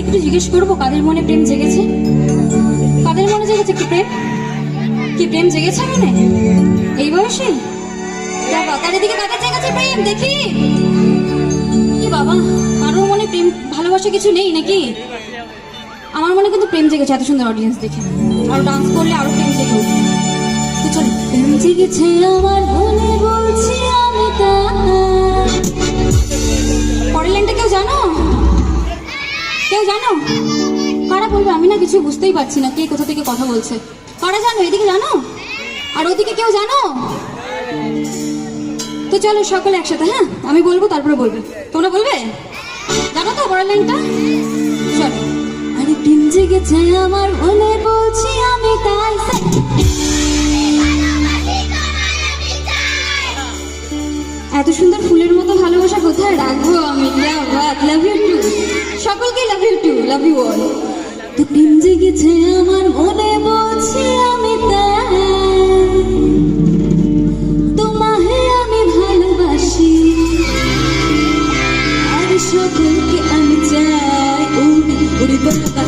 একটু জিজ্ঞেস করবো কাদের মনে প্রেম জেগেছে? কাদের মনে জেগেছে কি প্রেম? কি প্রেম জেগেছে মনে এই বয়সে? বাবা কাদের দিকে কাদের জেগেছে প্রেম দেখি। কি বাবা কারোর মনে প্রেম ভালোবাসা কিছু নেই নাকি? আমার মনে কিন্তু প্রেম জেগেছে এত সুন্দর অডিয়েন্স দেখে। আর ডান্স করলে আরো প্রেম জেগে উঠবে। তো চল। প্রেম জেগেছে আমার মনে বলছি আমি তা। পরের লাইনটা কেউ জানো? কেউ জানো? কারা বলবে? আমি না কিছু বুঝতেই পারছি না কে কোথা থেকে কথা বলছে। কারা জানো? এদিকে জানো? আর ওদিকে কেউ জানো? তো চলো সকলে একসাথে, হ্যাঁ আমি বলবো তারপরে বলবে। তোমরা বলবে? জানো তো পরের লাইনটা? চলো। আরে প্রেম জেগেছে আমার মনে বলছি আমি তাই। এত সুন্দর ফুলের মতো ভালোবাসা কোথায় রাখবো আমি? লাভ ইউ টু সকলকে, love you too, love you all. তো প্রেম জেগেছে আমার মনে বলছি আমি তাই, তোমাকে আমি ভালোবাসি আর সকলকে আমি চাই। ওরে বাবা